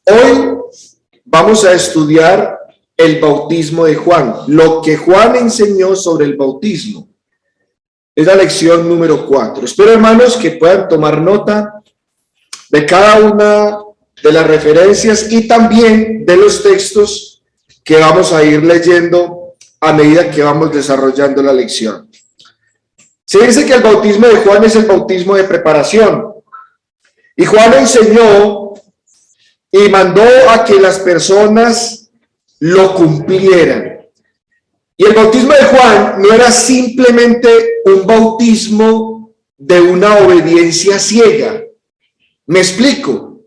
Hoy vamos a estudiar el bautismo de Juan, lo que Juan enseñó sobre el bautismo. Es la lección número 4. Espero, hermanos, que puedan tomar nota de cada una de las referencias y también de los textos que vamos a ir leyendo a medida que vamos desarrollando la lección. Se dice que el bautismo de Juan es el bautismo de preparación. Y Juan enseñó y mandó a que las personas lo cumplieran. Y el bautismo de Juan no era simplemente un bautismo de una obediencia ciega. Me explico.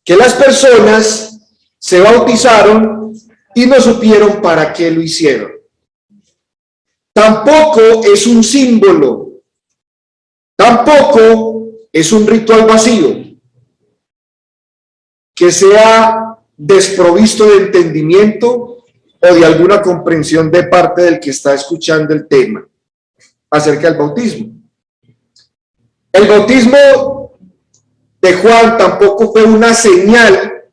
Que las personas se bautizaron y no supieron para qué lo hicieron. Tampoco es un símbolo. Tampoco es un ritual vacío que sea desprovisto de entendimiento o de alguna comprensión de parte del que está escuchando el tema acerca del bautismo. El bautismo de Juan tampoco fue una señal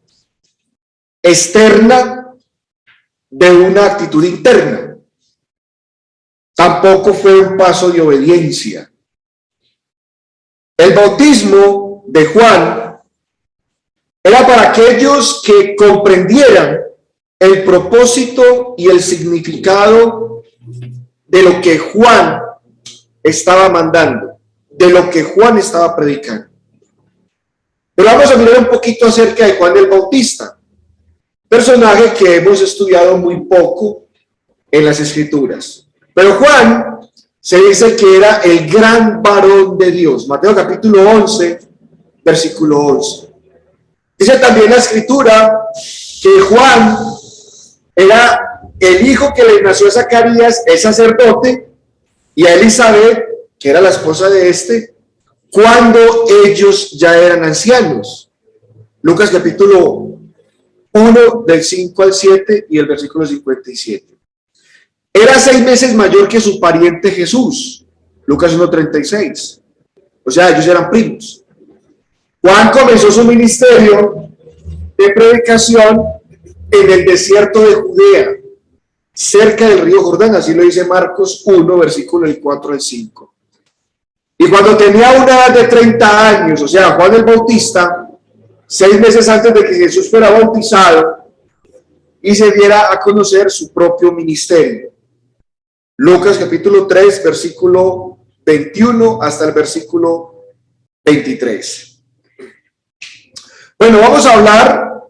externa de una actitud interna. Tampoco fue un paso de obediencia. El bautismo de Juan era para aquellos que comprendieran el propósito y el significado de lo que Juan estaba mandando, de lo que Juan estaba predicando. Pero vamos a mirar un poquito acerca de Juan el Bautista, personaje que hemos estudiado muy poco en las Escrituras. Pero Juan se dice que era el gran varón de Dios. Mateo capítulo 11, versículo 11. Dice también la Escritura que Juan era el hijo que le nació a Zacarías, el sacerdote, y a Elizabeth, que era la esposa de este, cuando ellos ya eran ancianos. Lucas capítulo 1, del 5 al 7 y el versículo 57. Era 6 meses mayor que su pariente Jesús. Lucas 1:36. O sea, ellos eran primos. Juan comenzó su ministerio de predicación en el desierto de Judea, cerca del río Jordán, así lo dice Marcos 1, versículo del 4 al 5. Y cuando tenía una edad de 30 años, o sea, Juan el Bautista, 6 meses antes de que Jesús fuera bautizado y se diera a conocer su propio ministerio. Lucas capítulo 3, versículo 21 hasta el versículo 23. Bueno, vamos a hablar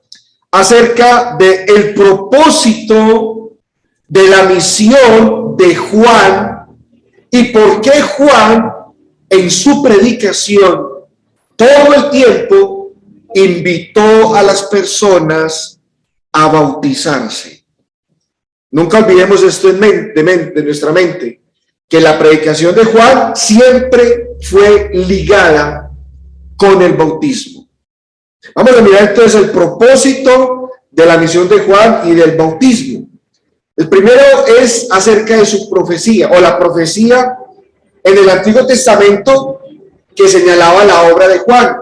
acerca del propósito de la misión de Juan y por qué Juan en su predicación todo el tiempo invitó a las personas a bautizarse. Nunca olvidemos esto de nuestra mente, que la predicación de Juan siempre fue ligada con el bautismo. Vamos a mirar entonces el propósito de la misión de Juan y del bautismo. El primero es acerca de su profecía, o la profecía en el Antiguo Testamento que señalaba la obra de Juan.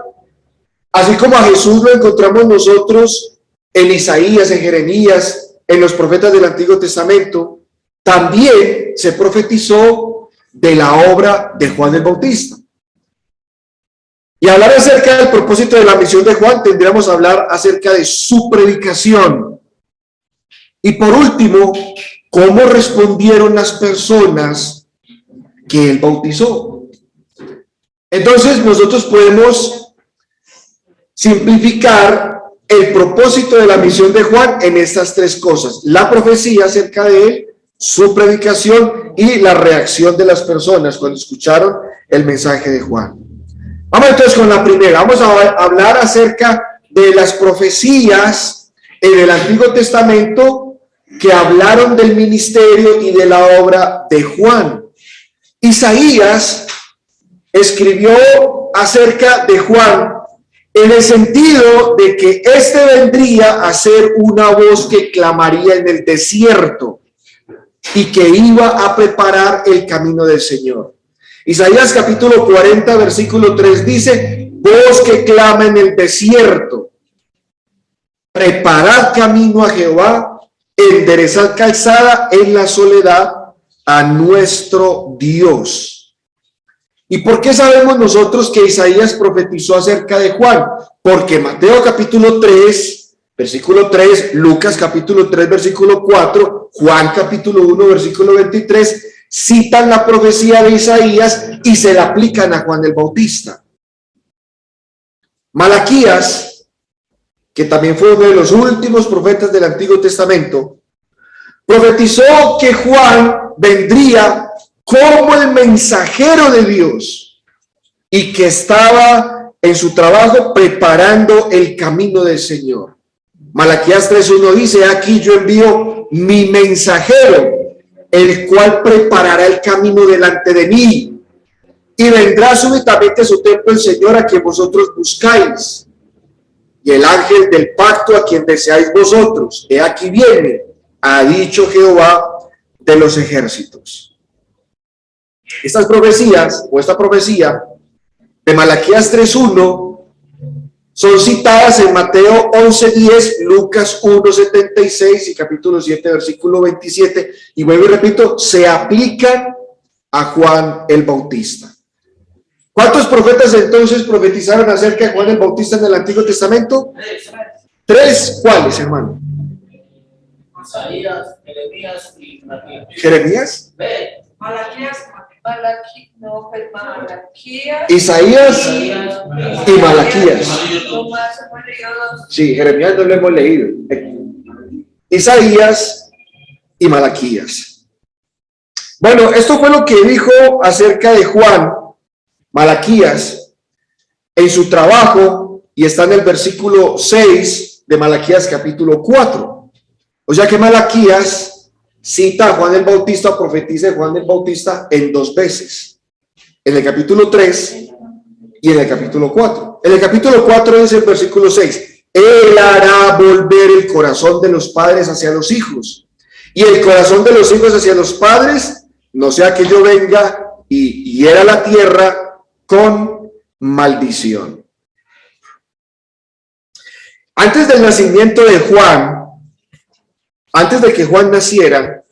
Así como a Jesús lo encontramos nosotros en Isaías, en Jeremías, en los profetas del Antiguo Testamento, también se profetizó de la obra de Juan el Bautista. Y hablar acerca del propósito de la misión de Juan, tendríamos que hablar acerca de su predicación. Y por último, cómo respondieron las personas que él bautizó. Entonces nosotros podemos simplificar el propósito de la misión de Juan en estas 3 cosas: la profecía acerca de él, su predicación y la reacción de las personas cuando escucharon el mensaje de Juan. Vamos entonces con la primera. Vamos a hablar acerca de las profecías en el Antiguo Testamento que hablaron del ministerio y de la obra de Juan. Isaías escribió acerca de Juan en el sentido de que éste vendría a ser una voz que clamaría en el desierto y que iba a preparar el camino del Señor. Isaías capítulo 40, versículo 3 dice: voz que clama en el desierto, preparad camino a Jehová, enderezad calzada en la soledad a nuestro Dios. ¿Y por qué sabemos nosotros que Isaías profetizó acerca de Juan? Porque Mateo capítulo 3, versículo 3, Lucas capítulo 3, versículo 4, Juan capítulo 1, versículo 23, citan la profecía de Isaías y se la aplican a Juan el Bautista. Malaquías, que también fue uno de los últimos profetas del Antiguo Testamento, profetizó que Juan vendría como el mensajero de Dios y que estaba en su trabajo preparando el camino del Señor. Malaquías 3:1 dice: aquí yo envío mi mensajero, el cual preparará el camino delante de mí, y vendrá súbitamente a su templo el Señor a quien vosotros buscáis, y el ángel del pacto a quien deseáis vosotros. He aquí viene, ha dicho Jehová de los ejércitos. Estas profecías, o esta profecía de Malaquías 3:1, son citadas en Mateo 11:10, Lucas 1:76 y capítulo 7, versículo 27. Y vuelvo y repito, se aplican a Juan el Bautista. ¿Cuántos profetas entonces profetizaron acerca de Juan el Bautista en el Antiguo Testamento? Tres. ¿Cuáles, hermano? Isaías, Jeremías y Malaquías. ¿Jeremías? Malaquías, Isaías y Malaquías. Sí, Jeremías no lo hemos leído. Isaías y Malaquías. Bueno, esto fue lo que dijo acerca de Juan Malaquías en su trabajo, y está en el versículo 6 de Malaquías capítulo 4. O sea que Malaquías cita a Juan el Bautista, profetiza de Juan el Bautista en dos veces, en el capítulo 3 y en el capítulo 4. En el capítulo 4 dice el versículo 6: Él hará volver el corazón de los padres hacia los hijos, y el corazón de los hijos hacia los padres, no sea que yo venga y hiera la tierra con maldición. Antes del nacimiento de Juan, antes de que Juan naciera,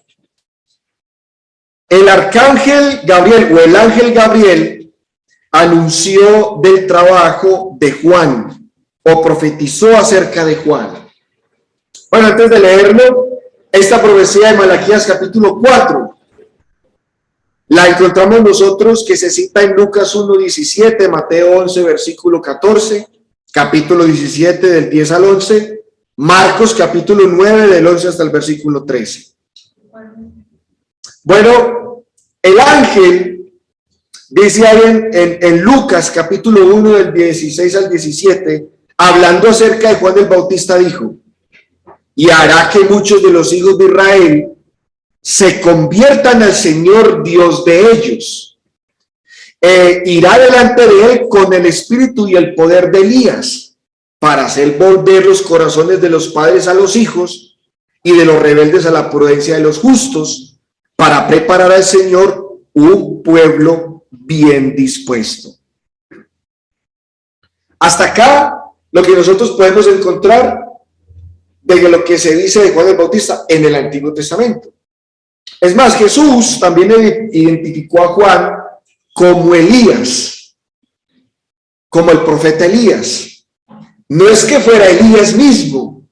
el arcángel Gabriel o el ángel Gabriel anunció del trabajo de Juan o profetizó acerca de Juan. Bueno, antes de leerlo, esta profecía de Malaquías capítulo 4 la encontramos nosotros, que se cita en Lucas 1:17, Mateo 11, versículo 14, capítulo 17 del 10 al 11, Marcos capítulo 9 del 11 hasta el versículo 13. Bueno, el ángel dice ahí en Lucas capítulo 1 del 16 al 17, hablando acerca de Juan el Bautista, dijo: y hará que muchos de los hijos de Israel se conviertan al Señor Dios de ellos. Irá delante de él con el espíritu y el poder de Elías, para hacer volver los corazones de los padres a los hijos y de los rebeldes a la prudencia de los justos, para preparar al Señor un pueblo bien dispuesto. Hasta acá lo que nosotros podemos encontrar de lo que se dice de Juan el Bautista en el Antiguo Testamento. Es más, Jesús también identificó a Juan como Elías, como el profeta Elías. No es que fuera Elías mismo,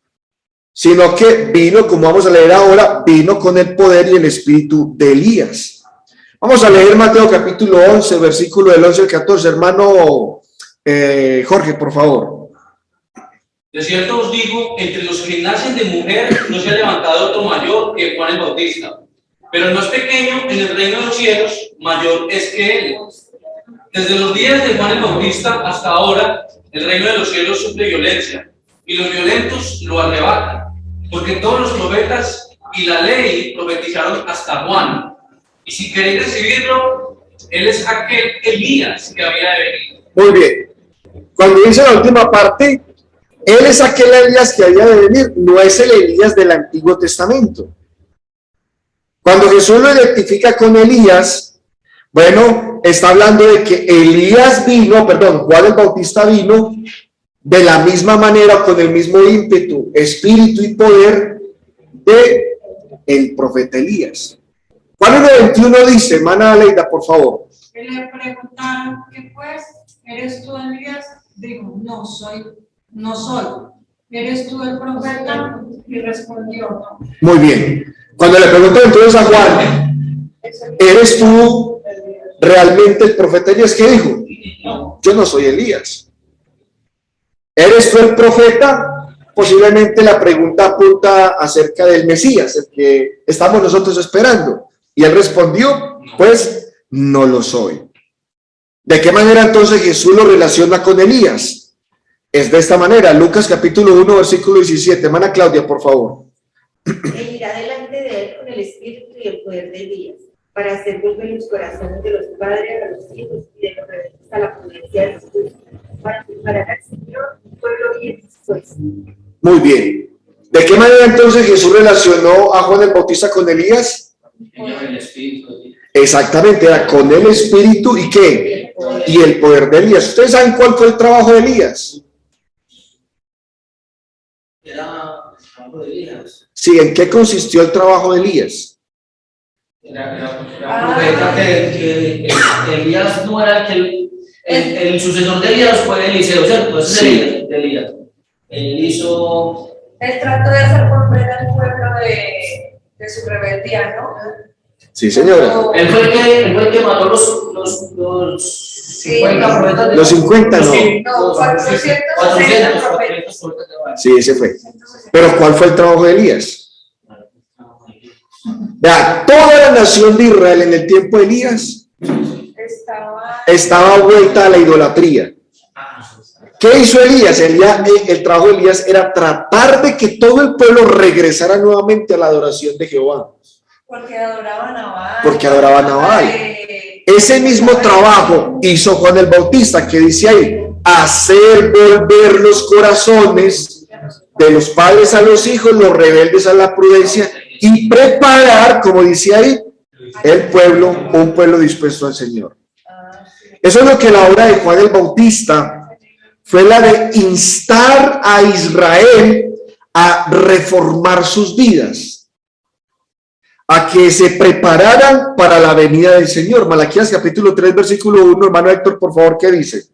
sino que vino, como vamos a leer ahora, vino con el poder y el espíritu de Elías. Vamos a leer Mateo capítulo 11, versículo del 11 al 14. Hermano Jorge, por favor. De cierto os digo, entre los que nacen de mujer no se ha levantado otro mayor que Juan el Bautista, pero el más pequeño en el reino de los cielos mayor es que él. Desde los días de Juan el Bautista hasta ahora, el reino de los cielos sufre violencia, y los violentos lo arrebatan, porque todos los profetas y la ley profetizaron hasta Juan. Y si queréis recibirlo, él es aquel Elías que había de venir. Muy bien. Cuando dice la última parte, él es aquel Elías que había de venir, no es el Elías del Antiguo Testamento. Cuando Jesús lo identifica con Elías, bueno, está hablando de que Juan el Bautista vino de la misma manera, con el mismo ímpetu, espíritu y poder de el profeta Elías. Juan 1:21 dice, hermana Aleida, por favor. Y le preguntaron, ¿qué pues? ¿Eres tú Elías? Dijo, no soy. ¿Eres tú el profeta? Y respondió, no. Muy bien. Cuando le preguntan entonces a Juan, ¿eres tú realmente el profeta Elías? ¿Qué dijo? No. Yo no soy Elías. ¿Eres tú el profeta? Posiblemente la pregunta apunta acerca del Mesías, el que estamos nosotros esperando. Y él respondió, pues no lo soy. ¿De qué manera entonces Jesús lo relaciona con Elías? Es de esta manera, Lucas capítulo 1, versículo 17. Hermana Claudia, por favor. Él irá delante de él con el espíritu y el poder de Elías, para hacer volver los corazones de los padres a los hijos y de los rebeldes a la prudencia de los justos, para preparar al Señor un pueblo bien dispuesto. Muy bien. ¿De qué manera entonces Jesús relacionó a Juan el Bautista con Elías? El espíritu. Exactamente, era con el espíritu y ¿qué? Y el poder de Elías. ¿Ustedes saben cuál fue el trabajo de Elías? Era el trabajo de Elías. Sí, ¿en qué consistió el trabajo de Elías? Era profeta que Elías no era el sucesor de Elías fue Eliseo, ¿cierto? Ese Sí. es de Elías. Él hizo. Él trató de hacer volver al pueblo de su rebeldía, ¿no? Sí, señora. Él fue el que mató los 50 profetas de Los 50 no. No, 460 profetas. Sí, ese fue. Pero ¿cuál fue el trabajo de Elías? Vea, toda la nación de Israel en el tiempo de Elías estaba vuelta a la idolatría. ¿Qué hizo Elías? El trabajo de Elías era tratar de que todo el pueblo regresara nuevamente a la adoración de Jehová. Porque adoraban a Baal. Porque adoraban a Baal. Ese mismo trabajo hizo Juan el Bautista, que dice ahí, hacer volver los corazones de los padres a los hijos, los rebeldes a la prudencia, y preparar, como dice ahí, el pueblo, un pueblo dispuesto al Señor. Eso es lo que la obra de Juan el Bautista fue, la de instar a Israel a reformar sus vidas, a que se prepararan para la venida del Señor. Malaquías capítulo 3, versículo 1, hermano Héctor, por favor, ¿qué dice?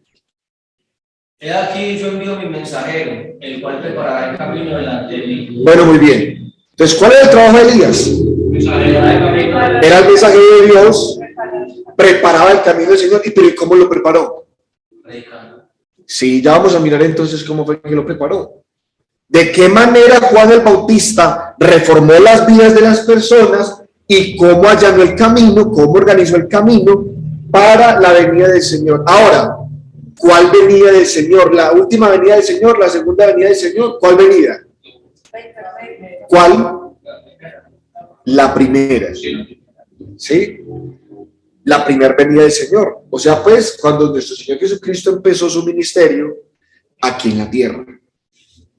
He aquí yo envío mi mensajero, el cual preparará el camino delante de mí. Bueno, muy bien. Entonces, ¿cuál era el trabajo de Elías? Era el mensajero de Dios, preparaba el camino del Señor. ¿Y cómo lo preparó? Predicando. Sí, ya vamos a mirar entonces cómo fue que lo preparó. ¿De qué manera Juan el Bautista reformó las vidas de las personas y cómo allanó el camino, cómo organizó el camino para la venida del Señor? Ahora, ¿cuál venida del Señor? ¿La última venida del Señor? ¿La segunda venida del Señor? ¿Cuál venida? ¿Cuál? La primera. ¿Sí? La primera venida del Señor. O sea, pues, cuando nuestro Señor Jesucristo empezó su ministerio aquí en la tierra.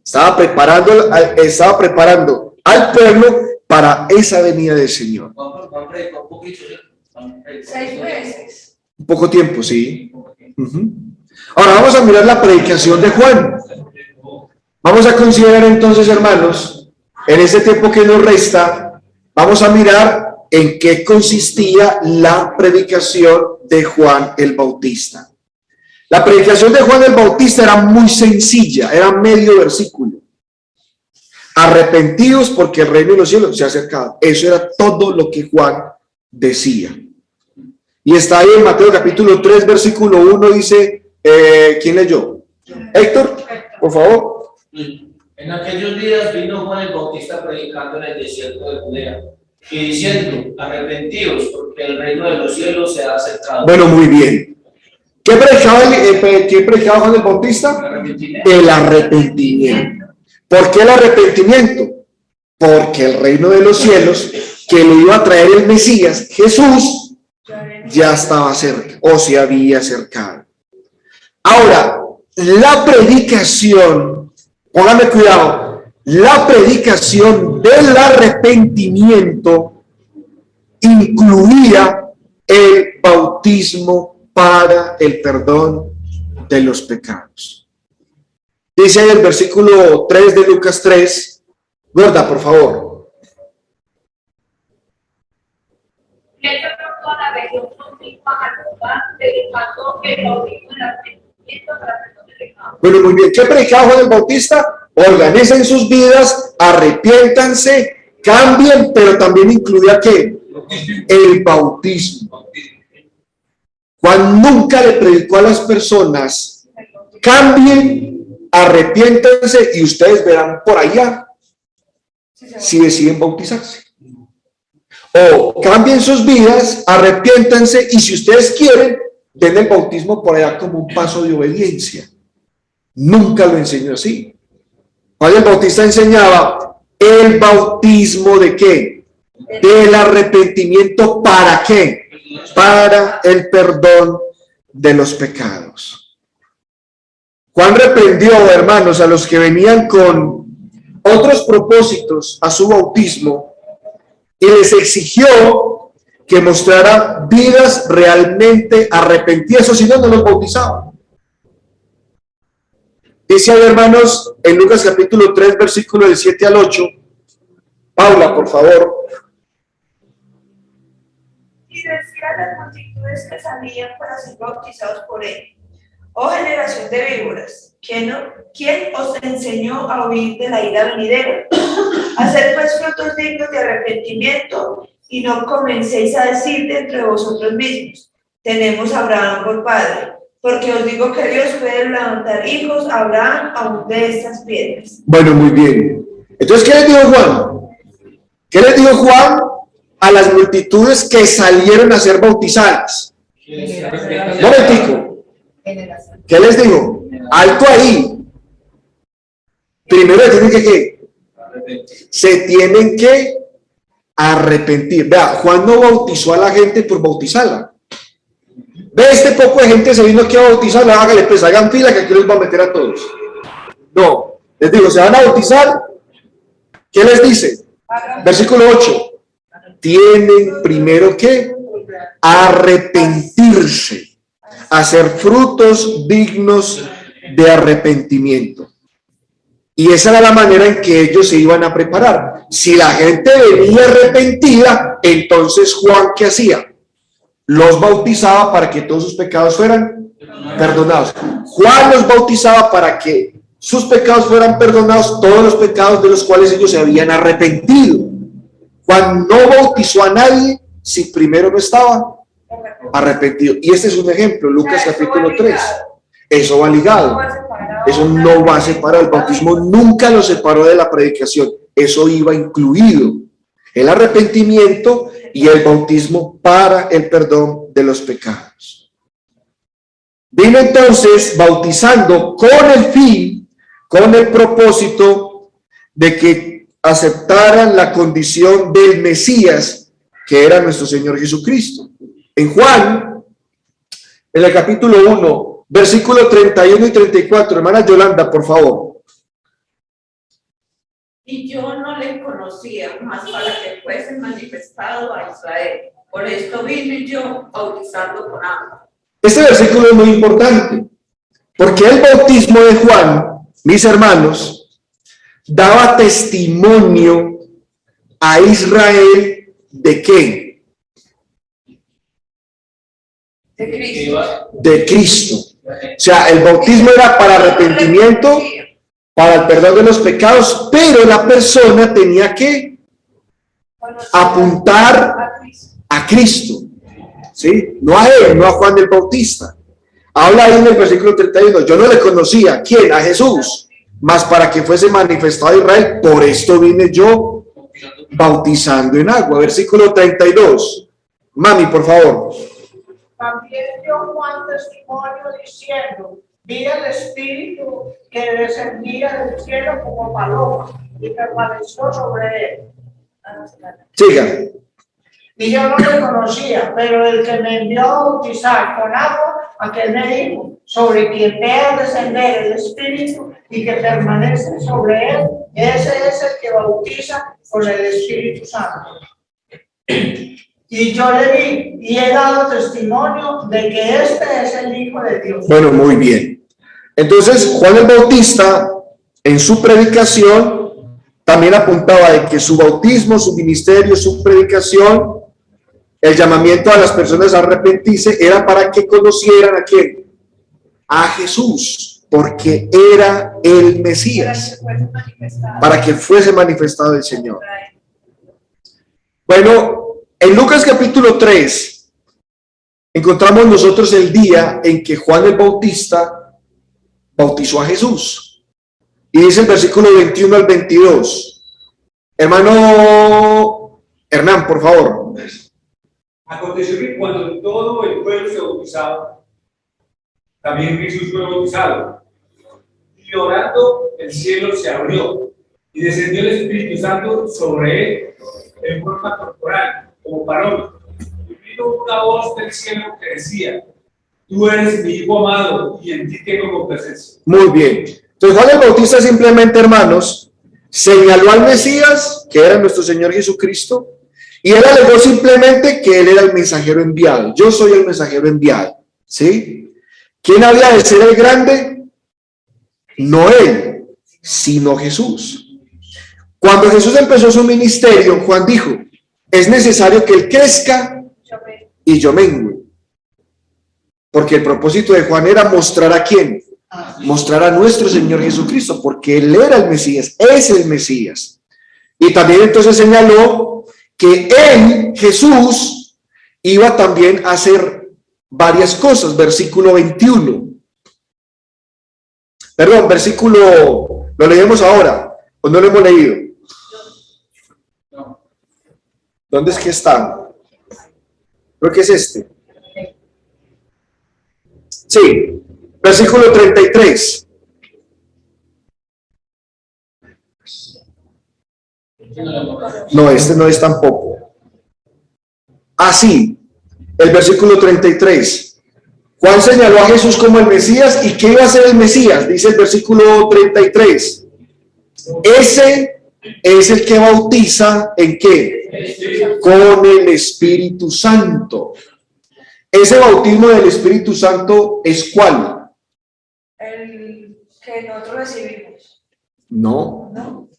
Estaba preparando al pueblo para esa venida del Señor. 6 meses. Un poco tiempo, sí. Ahora vamos a mirar la predicación de Juan. Vamos a considerar entonces, hermanos, en este tiempo que nos resta, vamos a mirar en qué consistía la predicación de Juan el Bautista. La predicación de Juan el Bautista era muy sencilla, era medio versículo. Arrepentidos porque el reino de los cielos se ha acercado. Eso era todo lo que Juan decía. Y está ahí en Mateo capítulo 3, versículo 1, dice, ¿quién leyó? Héctor, por favor. En aquellos días vino Juan el Bautista predicando en el desierto de Judea y diciendo, arrepentidos porque el reino de los cielos se ha acercado. Bueno, muy bien. ¿Qué predicaba Juan el Bautista? El arrepentimiento. ¿Por qué el arrepentimiento? Porque el reino de los cielos, que le iba a traer el Mesías, Jesús, ya estaba cerca o se había acercado. Ahora, la predicación, póngame cuidado, la predicación del arrepentimiento incluía el bautismo para el perdón de los pecados. Dice el versículo 3 de Lucas 3. Gorda, por favor. Bueno, muy bien. ¿Qué predicaba Juan el Bautista? Organicen sus vidas, arrepiéntanse, cambien, pero también incluía ¿qué? El bautismo. Juan nunca le predicó a las personas: cambien, arrepiéntanse y ustedes verán por allá si deciden bautizarse. O cambien sus vidas, arrepiéntanse y si ustedes quieren, den el bautismo por allá como un paso de obediencia. Nunca lo enseñó así. Juan el Bautista enseñaba el bautismo ¿de qué? Del arrepentimiento. ¿Para qué? Para el perdón de los pecados. Juan reprendió, hermanos, a los que venían con otros propósitos a su bautismo y les exigió que mostraran vidas realmente arrepentidas, o si no, no los bautizaban. Dice ahí, hermanos, en Lucas capítulo 3, versículo del 7 al 8. Paula, por favor. Y decía a las multitudes que salían para ser bautizados por él: oh generación de víboras, ¿quién os enseñó a huir de la ira venidera? Haced pues frutos dignos de arrepentimiento, y no comencéis a decir de entre vosotros mismos: tenemos a Abraham por padre. Porque os digo que Dios puede levantar hijos a Abraham aún de estas piedras. Bueno, muy bien. Entonces, ¿qué les dijo Juan? ¿Qué les dijo Juan a las multitudes que salieron a ser bautizadas? Momentico. ¿Qué les dijo? Alto ahí. Primero tienen que ¿qué? Se tienen que arrepentir. Vea, Juan no bautizó a la gente por bautizarla. Ve, este poco de gente se vino aquí a bautizar, hágale, pues hagan fila que aquí los va a meter a todos. No, les digo, se van a bautizar. ¿Qué les dice? Versículo 8. Tienen primero que arrepentirse, hacer frutos dignos de arrepentimiento. Y esa era la manera en que ellos se iban a preparar. Si la gente venía arrepentida, entonces Juan, ¿qué hacía? Los bautizaba para que todos sus pecados fueran perdonados. Juan los bautizaba para que sus pecados fueran perdonados, todos los pecados de los cuales ellos se habían arrepentido. Juan no bautizó a nadie si primero no estaba arrepentido. Y este es un ejemplo, Lucas capítulo 3. Eso va ligado. Eso no va separado. El bautismo nunca lo separó de la predicación. Eso iba incluido. El arrepentimiento y el bautismo para el perdón de los pecados. Vino entonces bautizando con el fin, con el propósito de que aceptaran la condición del Mesías, que era nuestro Señor Jesucristo. En Juan, en el capítulo 1, versículos 31 y 34, hermana Yolanda, por favor. Y yo no le conocía, más para que fuese manifestado a Israel. Por esto vine yo bautizando con agua. Este versículo es muy importante, porque el bautismo de Juan, mis hermanos, daba testimonio a Israel ¿de qué? De Cristo. De Cristo. O sea, el bautismo era para arrepentimiento, para el perdón de los pecados, pero la persona tenía que apuntar a Cristo, ¿sí? No a él, no a Juan el Bautista. Habla ahí en el versículo 31, yo no le conocía, ¿quién? A Jesús, mas para que fuese manifestado a Israel, por esto vine yo bautizando en agua. Versículo 32, mami, por favor. También dio Juan testimonio diciendo: vi el Espíritu que descendía del cielo como paloma y permaneció sobre él. Siga. Y yo no le conocía, pero el que me envió a bautizar con agua, aquel me dijo: sobre quien vea descender el Espíritu y que permanece sobre él, ese es el que bautiza con el Espíritu Santo. Y yo le vi y he dado testimonio de que este es el Hijo de Dios. Bueno, muy bien. Entonces, Juan el Bautista, en su predicación, también apuntaba de que su bautismo, su ministerio, su predicación, el llamamiento a las personas a arrepentirse, era para que conocieran ¿a quién? A Jesús, porque era el Mesías, para que fuese manifestado el Señor. Bueno, en Lucas capítulo 3, encontramos nosotros el día en que Juan el Bautista bautizó a Jesús. Y dice el versículo 21 al 22. Hermano Hernán, por favor. Aconteció que cuando todo el pueblo se bautizaba, también Jesús fue bautizado. Y orando, el cielo se abrió y descendió el Espíritu Santo sobre él en forma corporal, como paloma. Y vino una voz del cielo que decía: tú eres mi hijo amado y en ti tengo complacencia. Muy bien. Entonces Juan el Bautista simplemente, hermanos, señaló al Mesías, que era nuestro Señor Jesucristo, y él alegó simplemente que él era el mensajero enviado. Yo soy el mensajero enviado, ¿sí? ¿Quién había de ser el grande? No él, sino Jesús. Cuando Jesús empezó su ministerio, Juan dijo: es necesario que él crezca y yo mengue. Porque el propósito de Juan era mostrar a quién, mostrar a nuestro Señor Jesucristo, porque él era el Mesías, es el Mesías. Y también entonces señaló que él, Jesús, iba también a hacer varias cosas. Versículo 21. Perdón, versículo, lo leemos ahora, o no lo hemos leído. ¿Dónde es que está? Creo que es este. Sí, versículo 33. No, este no es tampoco. Así, el versículo 33. Juan señaló a Jesús como el Mesías. ¿Y qué iba a ser el Mesías? Dice el versículo 33. Ese es el que bautiza ¿en qué? Con el Espíritu Santo. Ese bautismo del Espíritu Santo ¿es cuál? El que nosotros recibimos. No. ¿No?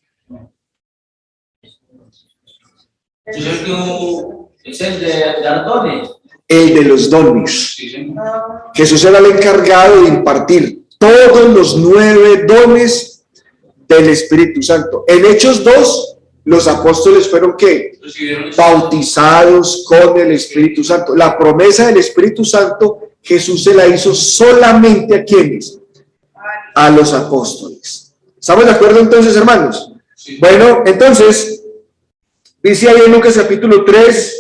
Es el de dar dones. El de los dones. Sí, señor. Jesús era el encargado de impartir todos los 9 dones del Espíritu Santo. En Hechos 2, los apóstoles fueron ¿qué? Recibieron Bautizados con el Espíritu Santo. La promesa del Espíritu Santo Jesús se la hizo solamente ¿a quiénes? A los apóstoles. ¿Estamos de acuerdo entonces, hermanos? Sí. Bueno, entonces dice ahí en Lucas capítulo 3,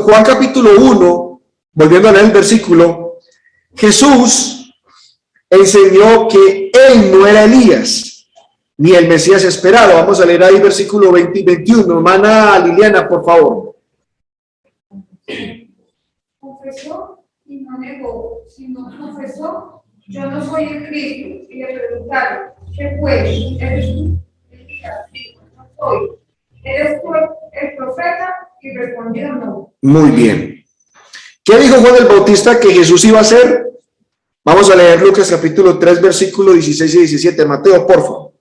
Juan capítulo 1, volviendo a leer el versículo, Jesús enseñó que él no era Elías, ni el Mesías esperado. Vamos a leer ahí versículo 20 y 21. Hermana Liliana, por favor. Confesó y no negó, sino confesó: yo no soy el Cristo. Y le preguntaron: ¿qué pues? ¿Eres tú? Dijo: no soy. ¿Eres tú el profeta? Y respondió: no. Muy bien. ¿Qué dijo Juan el Bautista que Jesús iba a hacer? Vamos a leer Lucas capítulo 3, versículo 16 y 17. Mateo, por favor.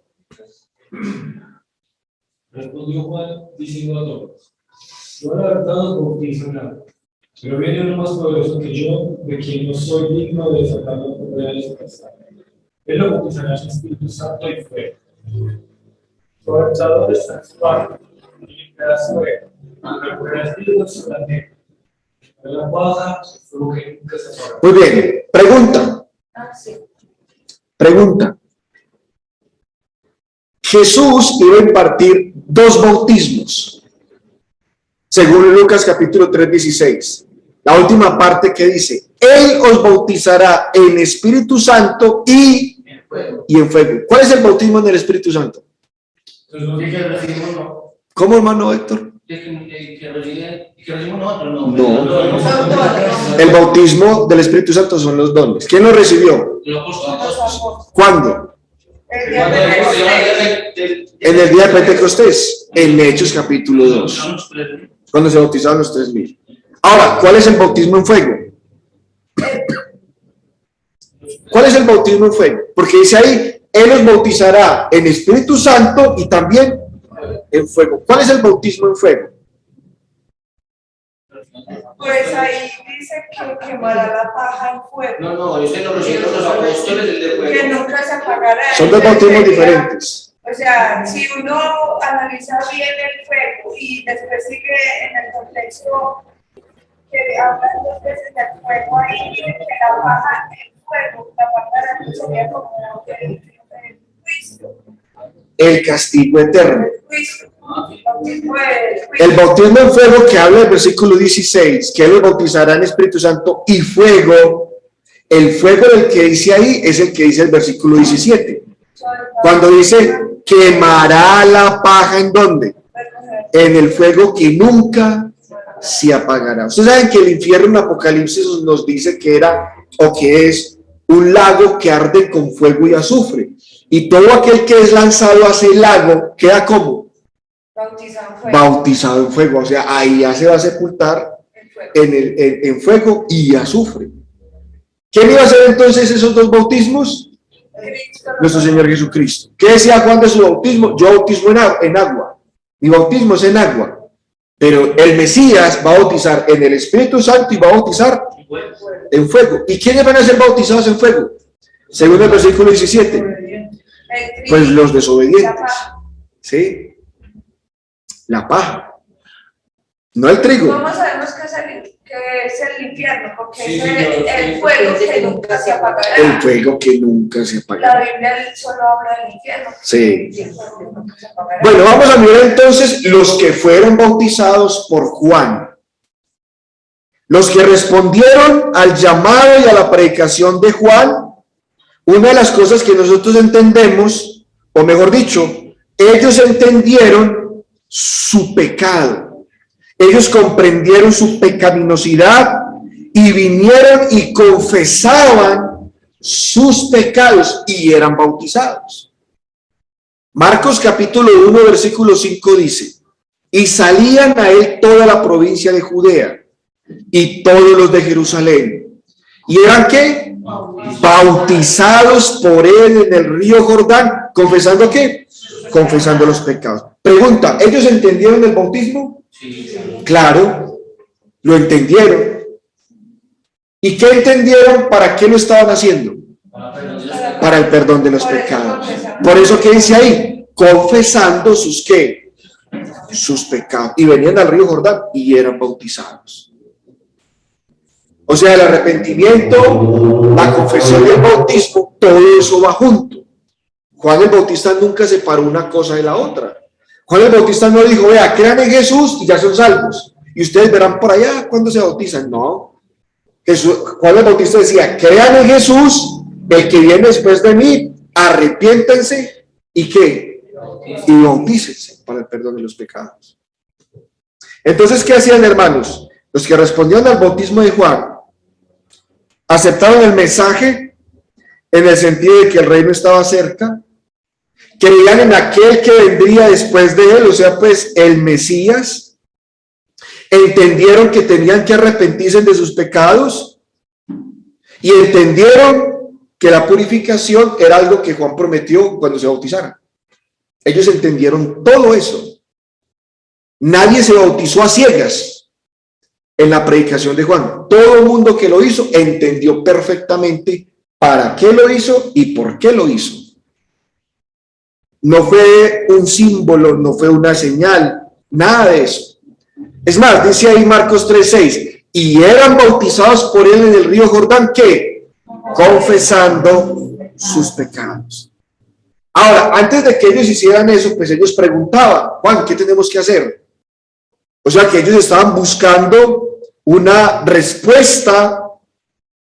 Respondió Juan diciendo a todos: yo la verdad os bautizo en agua, pero viene uno más poderoso que yo, de quien no soy digno de desatar la correa de su calzado. Él lo bautizará en Espíritu Santo y fuego. Su echador está en su barco y limpiará su oreja, y recorrerá libros sobre la tierra. De la cuaja fluje nunca se apaga. Muy bien. Pregunta. Pregunta. Jesús iba a impartir 2 bautismos, según Lucas capítulo 3, 16. La última parte que dice: Él os bautizará en Espíritu Santo y en fuego. ¿Cuál es el bautismo en el Espíritu Santo? Entonces no dice que recibimos, no. ¿Cómo, hermano Héctor? Que recibimos nosotros, no. No. El bautismo del Espíritu Santo son los dones. ¿Quién lo recibió? Los apóstoles. ¿Cuándo? El día de En el día de Pentecostés, en Hechos capítulo 2, cuando se bautizaron los 3,000. Ahora, ¿cuál es el bautismo en fuego? ¿Cuál es el bautismo en fuego? Porque dice ahí, Él los bautizará en Espíritu Santo y también en fuego. ¿Cuál es el bautismo en fuego? Pues ahí dice que quemará la paja en fuego. No, eso lo recibieron los apóstoles del de Que fuego. nunca se apagará. Son dos bautismos diferentes. O sea, si uno analiza bien el fuego y después sigue en el contexto que habla dos veces del fuego ahí, que la paja en fuego, la paja sería como el juicio. El castigo eterno. El juicio. El bautismo en fuego que habla del versículo 16, que Él los bautizará en Espíritu Santo y fuego. El fuego del que dice ahí es el que dice el versículo 17. Cuando dice, quemará la paja, ¿en dónde? En el fuego que nunca se apagará. Ustedes saben que el infierno en Apocalipsis nos dice que era o que es un lago que arde con fuego y azufre. Y todo aquel que es lanzado a ese lago queda como bautizado en fuego. O sea, ahí ya se va a sepultar en fuego y azufre. ¿Quién iba a hacer entonces esos dos bautismos? Nuestro Señor Jesucristo. ¿Qué decía Juan de su bautismo? Yo bautismo en agua. Mi bautismo es en agua. Pero el Mesías va a bautizar en el Espíritu Santo y va a bautizar en fuego. ¿Y quiénes van a ser bautizados en fuego? Según el versículo 17. Pues los desobedientes. ¿Sí? La paja. No el trigo. ¿Cómo sabemos que es el infierno? Porque Sí, es el fuego que nunca se apagará. El fuego que nunca se La apagará. Biblia solo habla del infierno. Sí. Y el fuego nunca se apagará. Bueno, vamos a mirar entonces los que fueron bautizados por Juan. Los que respondieron al llamado y a la predicación de Juan. Una de las cosas que nosotros entendemos, o mejor dicho, ellos entendieron su pecado. Ellos comprendieron su pecaminosidad y vinieron y confesaban sus pecados y eran bautizados. Marcos capítulo 1 versículo 5 dice, y salían a él toda la provincia de Judea y todos los de Jerusalén. ¿Y eran qué? Bautizados por él en el río Jordán. ¿Confesando qué? Confesando los pecados. Pregunta, ¿ellos entendieron el bautismo? Sí. Claro, lo entendieron. ¿Y qué entendieron? ¿Para qué lo estaban haciendo? Para el perdón de los pecados. Por eso que dice ahí, confesando sus qué, sus pecados. Y venían al río Jordán y eran bautizados. O sea, el arrepentimiento, la confesión y el bautismo, todo eso va junto. Juan el Bautista nunca separó una cosa de la otra. Juan el Bautista no dijo, vea, crean en Jesús y ya son salvos. Y ustedes verán por allá cuando se bautizan. No. Juan el Bautista decía, crean en Jesús, el que viene después de mí, arrepiéntense y ¿qué? Y bautícense para el perdón de los pecados. Entonces, ¿qué hacían, hermanos? Los que respondieron al bautismo de Juan, aceptaron el mensaje en el sentido de que el reino estaba cerca, creían en aquel que vendría después de él, o sea, pues el Mesías, entendieron que tenían que arrepentirse de sus pecados y entendieron que la purificación era algo que Juan prometió cuando se bautizaran. Ellos entendieron todo eso. Nadie se bautizó a ciegas en la predicación de Juan. Todo el mundo que lo hizo entendió perfectamente para qué lo hizo y por qué lo hizo. No fue un símbolo, no fue una señal, nada de eso. Es más, dice ahí Marcos 3:6, y eran bautizados por él en el río Jordán, ¿qué? Confesando sus pecados. Ahora, antes de que ellos hicieran eso, pues ellos preguntaban, Juan, ¿qué tenemos que hacer? O sea que ellos estaban buscando una respuesta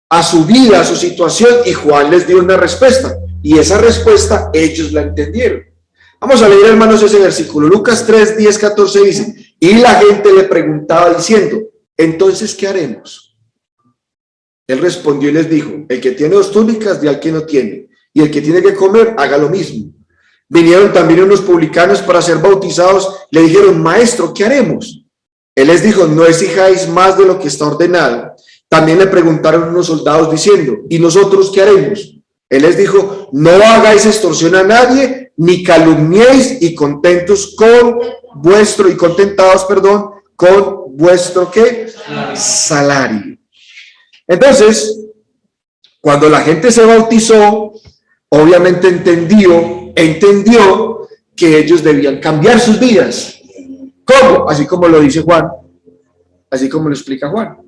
a su vida, a su situación, y Juan les dio una respuesta. Y esa respuesta ellos la entendieron. Vamos a leer, hermanos, ese versículo. Lucas 3, 10, 14 dice, y la gente le preguntaba diciendo, entonces, ¿qué haremos? Él respondió y les dijo, el que tiene 2 túnicas, dé al que no tiene, y el que tiene que comer, haga lo mismo. Vinieron también unos publicanos para ser bautizados, le dijeron, maestro, ¿qué haremos? Él les dijo, no exijáis más de lo que está ordenado, también le preguntaron unos soldados diciendo, ¿y nosotros qué haremos? Él les dijo, no hagáis extorsión a nadie, ni calumniéis, y contentos con vuestro, y contentados, perdón, con vuestro ¿qué? Salario. Entonces, cuando la gente se bautizó, obviamente entendió que ellos debían cambiar sus vidas. ¿Cómo? Así como lo dice Juan, así como lo explica Juan.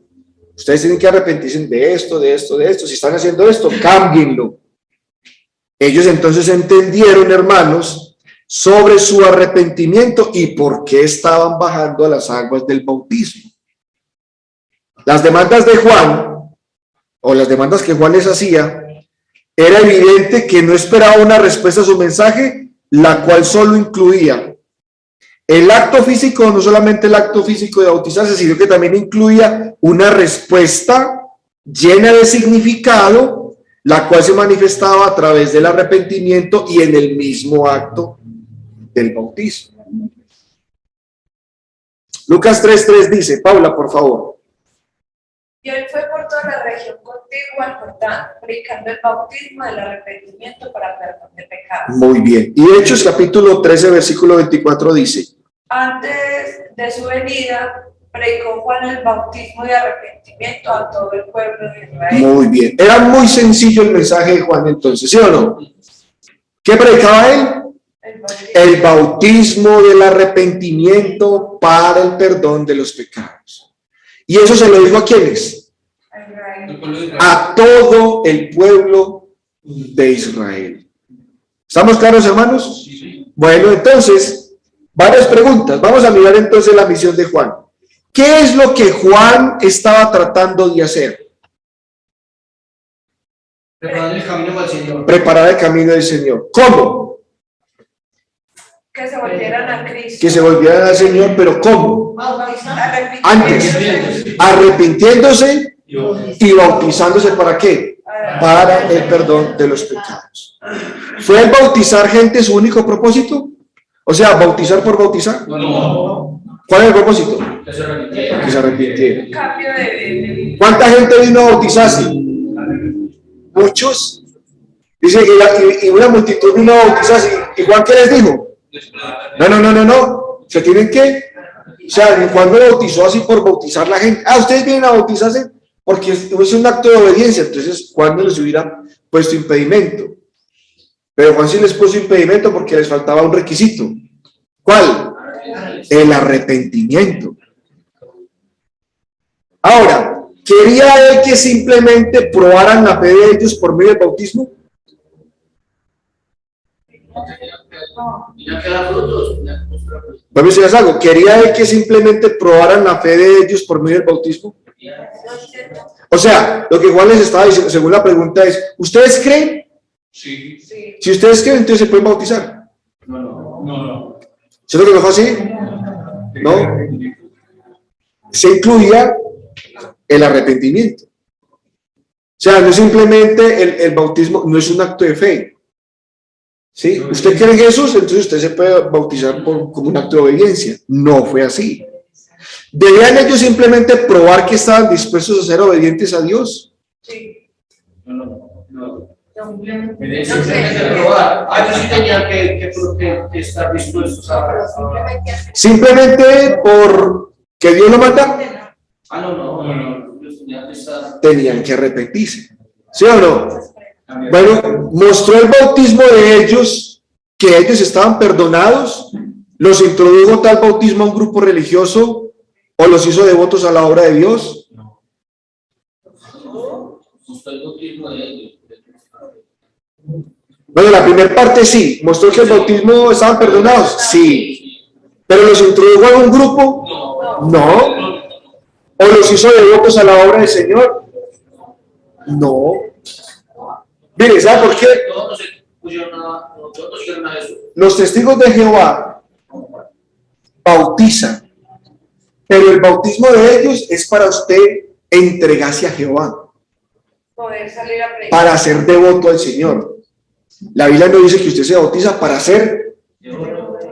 Ustedes tienen que arrepentirse de esto, de esto, de esto. Si están haciendo esto, cámbienlo. Ellos entonces entendieron, hermanos, sobre su arrepentimiento y por qué estaban bajando a las aguas del bautismo. Las demandas de Juan, o las demandas que Juan les hacía, era evidente que no esperaba una respuesta a su mensaje, la cual solo incluía el acto físico, no solamente el acto físico de bautizarse, sino que también incluía una respuesta llena de significado, la cual se manifestaba a través del arrepentimiento y en el mismo acto del bautismo. Lucas 3:3 dice, Paula, por favor. Y él fue por toda la región contigua al Jordán, predicando el bautismo del arrepentimiento para perdón de pecados. Muy bien. Y Hechos capítulo 13, versículo 24 dice, antes de su venida, predicó Juan el bautismo de arrepentimiento a todo el pueblo de Israel. Muy bien. Era muy sencillo el mensaje de Juan entonces, ¿sí o no? ¿Qué predicaba él? El bautismo del arrepentimiento para el perdón de los pecados. ¿Y eso se lo dijo a quiénes? A todo el pueblo de Israel. ¿Estamos claros, hermanos? Bueno, entonces, varias preguntas. Vamos a mirar entonces la misión de Juan. ¿Qué es lo que Juan estaba tratando de hacer? Preparar el camino al Señor. Preparar el camino del Señor. ¿Cómo? Que se volvieran a Cristo. Que se volvieran al Señor, pero ¿cómo? Antes, arrepintiéndose y bautizándose, ¿para qué? Para el perdón de los pecados. ¿Fue el bautizar gente su único propósito? O sea, bautizar por bautizar. No. ¿Cuál es el propósito? Que se arrepintieran. Que se arrepintieran. Cambio de ¿Cuánta gente vino a bautizarse? Muchos. Dice, y una multitud vino a bautizarse. ¿Y Juan qué les dijo? No. Se tienen que, o sea, Juan no bautizó así por bautizar la gente. Ustedes vienen a bautizarse porque es un acto de obediencia. Entonces, Juan no les hubiera puesto impedimento. Pero Juan sí les puso impedimento porque les faltaba un requisito. ¿Cuál? El arrepentimiento. Ahora, ¿quería él que simplemente probaran la fe de ellos por medio del bautismo? Ya quedan frutos. Vamos a decirles algo. ¿Quería él que simplemente probaran la fe de ellos por medio del bautismo? O sea, lo que Juan les estaba diciendo, según la pregunta es, ¿ustedes creen? Sí. Si ustedes creen, entonces se pueden bautizar. No. ¿Sabes lo que fue así? No. Se incluía el arrepentimiento. O sea, no es simplemente el bautismo, no es un acto de fe. ¿Sí? Usted cree en Jesús, entonces usted se puede bautizar como un acto de obediencia. No fue así. ¿Debían ellos simplemente probar que estaban dispuestos a ser obedientes a Dios? Sí. No. Simplemente probar. Ellos sí tenían que estar dispuestos a. Simplemente por que Dios lo manda. No. Ellos tenían que estar. Tenían que arrepentirse. ¿Sí o no? Bueno, mostró el bautismo de ellos, que ellos estaban perdonados, los introdujo tal bautismo a un grupo religioso o los hizo devotos a la obra de Dios. Mostró el bautismo de ellos. Bueno, la primera parte sí, mostró que el bautismo estaban perdonados, sí, pero los introdujo a un grupo, no, o los hizo devotos a la obra del Señor, no. Mire, ¿sabe por qué? Los testigos de Jehová bautizan, pero el bautismo de ellos es para usted entregarse a Jehová, poder salir a predicar. para ser devoto al Señor. La Biblia no dice que usted se bautiza para ser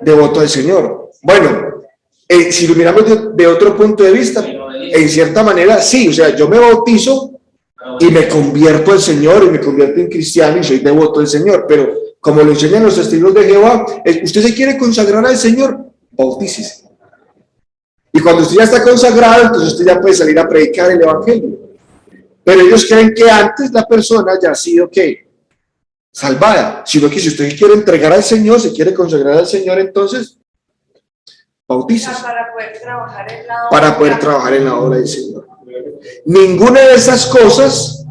devoto al Señor. Bueno, si lo miramos de otro punto de vista, En cierta manera, sí, o sea, yo me bautizo y me convierto al Señor y me convierto en cristiano y soy devoto del Señor, pero como lo enseñan los testigos de Jehová, usted se quiere consagrar al Señor, bautícese. Y cuando usted ya está consagrado, entonces usted ya puede salir a predicar el evangelio. Pero ellos creen que antes la persona ya ha sido, ¿qué? Salvada. Sino que si usted quiere entregar al Señor, se quiere consagrar al Señor, entonces bautícese. Para poder trabajar en la obra. Para poder trabajar en la obra del Señor. Ninguna de esas cosas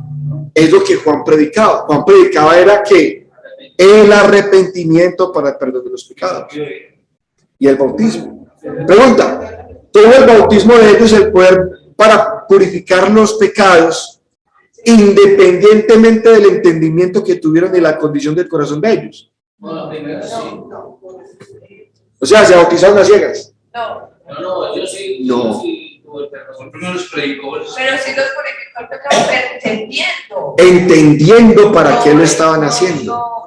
es lo que Juan predicaba. Juan predicaba era que el arrepentimiento para el perdón de los pecados y el bautismo. Pregunta, ¿tuvo el bautismo de ellos el poder para purificar los pecados independientemente del entendimiento que tuvieron y la condición del corazón de ellos? Bueno, primero sí. O sea, se bautizaron a ciegas. No, yo sí. No. Yo sí tuve el perdón. Primero los predicó. Pero sí los purificó el pecado, pero entendiendo. Entendiendo para qué lo estaban haciendo.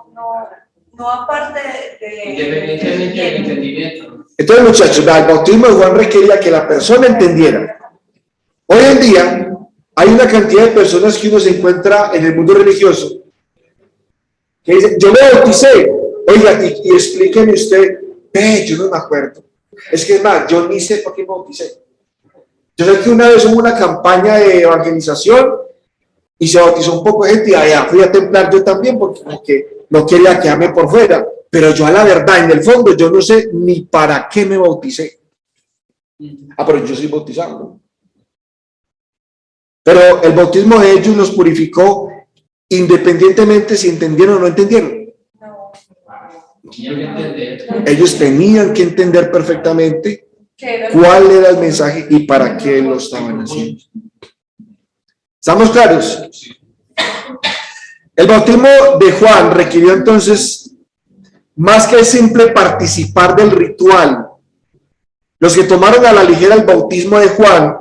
No aparte de Independientemente del entendimiento. Entonces, muchachos, el bautismo de Juan requería que la persona entendiera. Hoy en día hay una cantidad de personas que uno se encuentra en el mundo religioso que dicen, yo me bauticé. Oiga, y explíqueme usted, yo no me acuerdo. Es que es más, yo ni sé por qué me bauticé. Yo sé que una vez hubo una campaña de evangelización y se bautizó un poco de gente y allá fui a templar yo también porque no quería quedarme por fuera. Pero yo a la verdad, en el fondo, yo no sé ni para qué me bauticé. Pero yo soy bautizado, ¿no? Pero el bautismo de ellos los purificó independientemente si entendieron o no entendieron. Ellos tenían que entender perfectamente cuál era el mensaje y para qué lo estaban haciendo. ¿Estamos claros? El bautismo de Juan requirió entonces más que el simple participar del ritual. Los que tomaron a la ligera el bautismo de Juan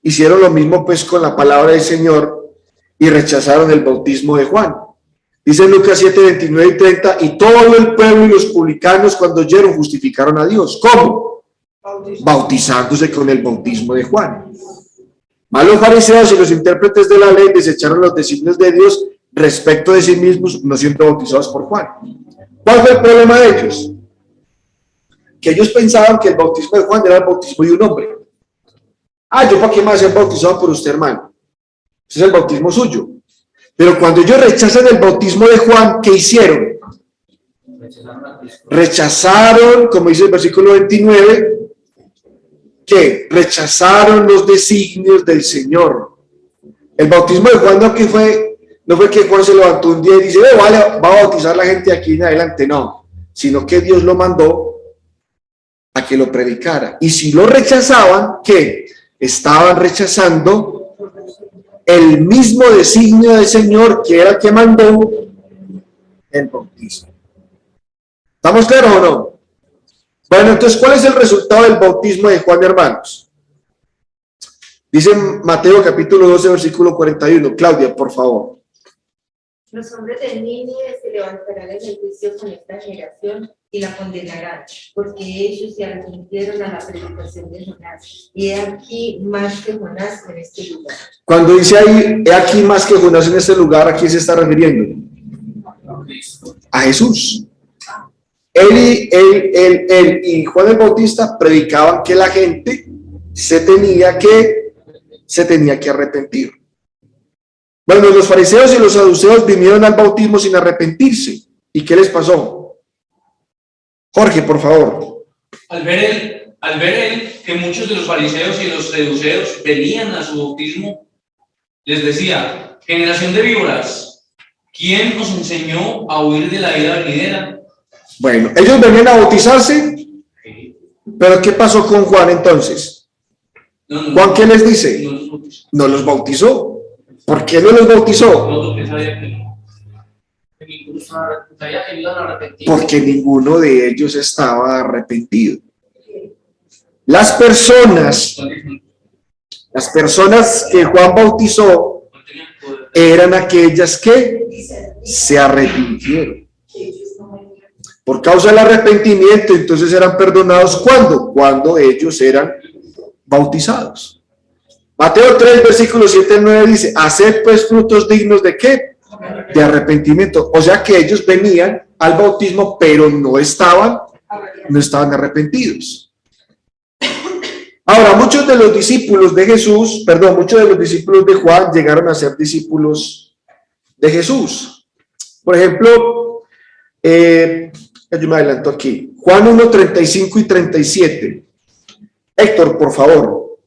hicieron lo mismo pues con la palabra del Señor y rechazaron el bautismo de Juan. Dice Lucas 7, 29 y 30, y todo el pueblo y los publicanos cuando oyeron justificaron a Dios. ¿Cómo? Bautizándose con el bautismo de Juan. Mas los fariseos y los intérpretes de la ley desecharon los designios de Dios respecto de sí mismos, no siendo bautizados por Juan. ¿Cuál fue el problema de ellos? Que ellos pensaban que el bautismo de Juan era el bautismo de un hombre. ¿Yo para qué más ser bautizado por usted, hermano? Ese es el bautismo suyo. Pero cuando ellos rechazan el bautismo de Juan, ¿qué hicieron? Rechazaron, como dice el versículo 29, ¿qué? Rechazaron los designios del Señor. El bautismo de Juan no fue que Juan se levantó un día y dice, vale, va a bautizar a la gente aquí en adelante, no, sino que Dios lo mandó a que lo predicara. Y si lo rechazaban, ¿qué? Estaban rechazando el mismo designio del Señor que era el que mandó el bautismo. ¿Estamos claros o no? Bueno, entonces, ¿cuál es el resultado del bautismo de Juan, hermanos? Dice Mateo capítulo 12, versículo 41. Claudia, por favor. Los hombres de Nínive se levantarán en el juicio con esta generación y la condenarán, porque ellos se arrepintieron a la predicación de Jonás. Y he aquí más que Jonás en este lugar. Cuando dice ahí, he aquí más que Jonás en este lugar, ¿a quién se está refiriendo? A Jesús. Él y Juan el Bautista predicaban que la gente se tenía que arrepentir. Bueno, los fariseos y los saduceos vinieron al bautismo sin arrepentirse. ¿Y qué les pasó? Jorge, por favor. Al ver él que muchos de los fariseos y los saduceos venían a su bautismo, les decía, generación de víboras, ¿quién os enseñó a huir de la ira venidera? Bueno, ellos venían a bautizarse, pero ¿qué pasó con Juan entonces? ¿Juan qué les dice? No los bautizó. ¿Por qué no los bautizó? Porque ninguno de ellos estaba arrepentido. Las personas que Juan bautizó eran aquellas que se arrepintieron. Por causa del arrepentimiento, entonces eran perdonados. ¿Cuándo? Cuando ellos eran bautizados. Mateo 3, versículos 7 al 9 dice, haced pues frutos dignos ¿de qué? De arrepentimiento. O sea que ellos venían al bautismo, pero no estaban arrepentidos. Ahora, muchos de los discípulos de Juan llegaron a ser discípulos de Jesús. Por ejemplo, yo me adelanto aquí. Juan 1, 35 y 37. Héctor, por favor.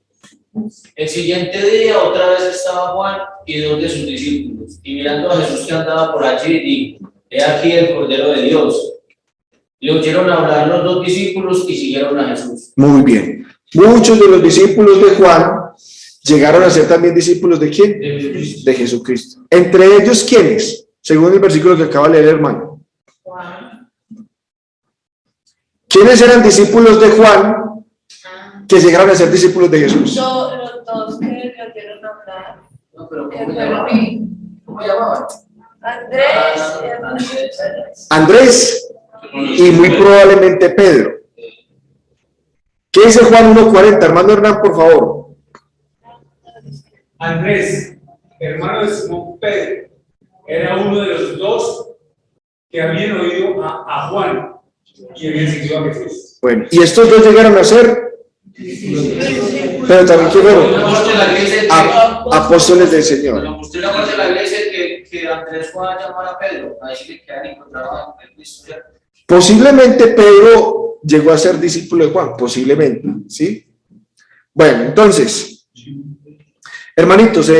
El siguiente día otra vez estaba Juan y dos de sus discípulos, y mirando a Jesús que andaba por allí, dijo, he aquí el Cordero de Dios. Le oyeron hablar los dos discípulos y siguieron a Jesús. Muy bien. Muchos de los discípulos de Juan llegaron a ser también discípulos ¿de quién? De Jesucristo. Entre ellos, ¿quiénes? Según el versículo que acaba de leer, hermano. ¿Quiénes eran discípulos de Juan que llegaron a ser discípulos de Jesús? Los dos que le dieron a hablar. No, pero ¿Cómo llamaban? Andrés y muy probablemente Pedro. ¿Qué dice Juan 1:40? Hermano Hernán, por favor. Andrés, hermano de Simón Pedro, era uno de los dos que habían oído a Juan y habían seguido a Jesús. Bueno, y estos dos llegaron a ser, pero también fueron apóstoles del Señor. Usted la parte de la iglesia que Andrés fue a llamar a Pedro, a decirle que han encontrado en Cristo. Posiblemente Pedro llegó a ser discípulo de Juan, posiblemente, ¿sí? Bueno, entonces, hermanitos,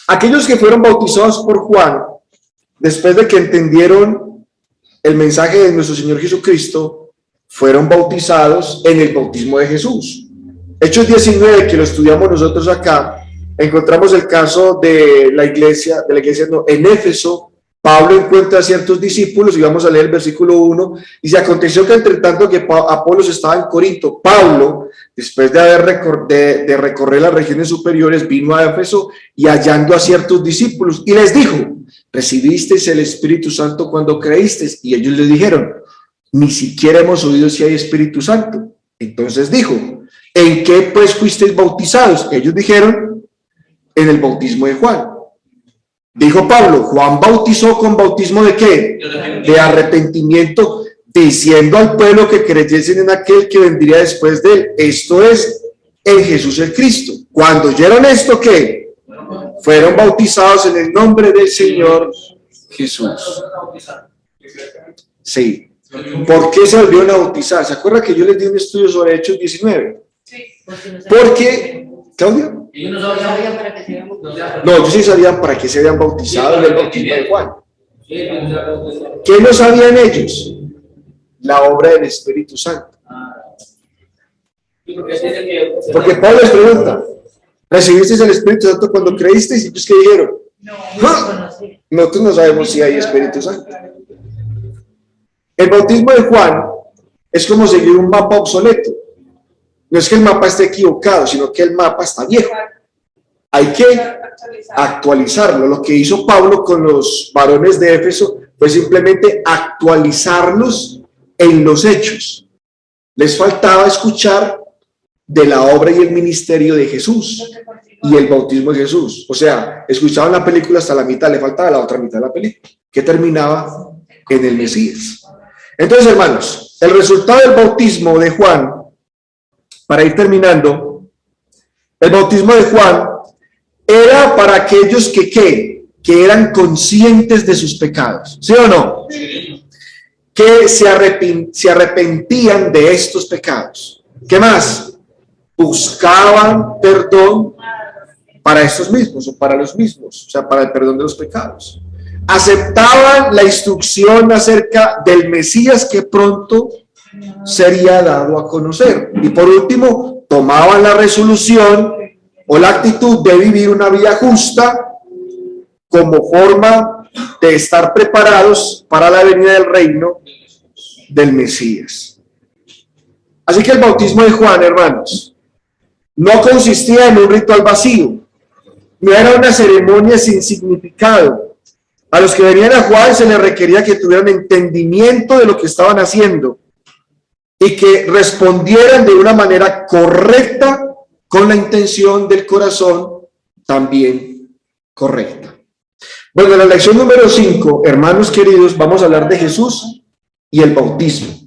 aquellos que fueron bautizados por Juan, después de que entendieron el mensaje de nuestro Señor Jesucristo, fueron bautizados en el bautismo de Jesús. Hechos 19, que lo estudiamos nosotros acá, encontramos el caso de la iglesia en Éfeso. Pablo encuentra a ciertos discípulos, y vamos a leer el versículo 1, y se aconteció que entre tanto que Apolos estaba en Corinto, Pablo, después de recorrer las regiones superiores, vino a Éfeso y hallando a ciertos discípulos, y les dijo, ¿recibisteis el Espíritu Santo cuando creísteis? Y ellos le dijeron, ni siquiera hemos oído si hay Espíritu Santo. Entonces dijo, ¿en qué pues fuisteis bautizados? Ellos dijeron, en el bautismo de Juan. Dijo Pablo, Juan bautizó con bautismo ¿de qué? De arrepentimiento, diciendo al pueblo que creyesen en aquel que vendría después de él, esto es, en Jesús el Cristo. Cuando oyeron esto, ¿qué? Fueron bautizados en el nombre del Señor Jesús. Sí. ¿Por qué se volvieron a bautizar? ¿Se acuerdan que yo les di un estudio sobre Hechos 19? Sí. Porque, Claudia. Ellos no sabían para que se vean bautizados. No, ellos sí sabían para qué se habían bautizado en el bautismo de Juan. ¿Qué no sabían ellos? La obra del Espíritu Santo. Porque Pablo les pregunta, ¿recibisteis el Espíritu Santo cuando creísteis? Y ellos ¿qué dijeron? Nosotros no sabemos si hay Espíritu Santo. El bautismo de Juan es como seguir un mapa obsoleto. No es que el mapa esté equivocado, sino que el mapa está viejo. Hay que actualizarlo. Lo que hizo Pablo con los varones de Éfeso fue simplemente actualizarlos en los hechos. Les faltaba escuchar de la obra y el ministerio de Jesús y el bautismo de Jesús. O sea, escuchaban la película hasta la mitad, le faltaba la otra mitad de la película, que terminaba en el Mesías. Entonces, hermanos, el resultado del bautismo de Juan, para ir terminando, el bautismo de Juan era para aquellos que eran conscientes de sus pecados, ¿sí o no? Sí. Que se arrepentían de estos pecados. ¿Qué más? Buscaban perdón para estos mismos o para los mismos, o sea, para el perdón de los pecados. Aceptaban la instrucción acerca del Mesías que pronto sería dado a conocer. Y por último, tomaban la resolución o la actitud de vivir una vida justa como forma de estar preparados para la venida del reino del Mesías. Así que el bautismo de Juan, hermanos, no consistía en un ritual vacío, no era una ceremonia sin significado. A los que venían a Juan se les requería que tuvieran entendimiento de lo que estaban haciendo y que respondieran de una manera correcta con la intención del corazón también correcta. Bueno, en la lección número 5, hermanos queridos, vamos a hablar de Jesús y el bautismo.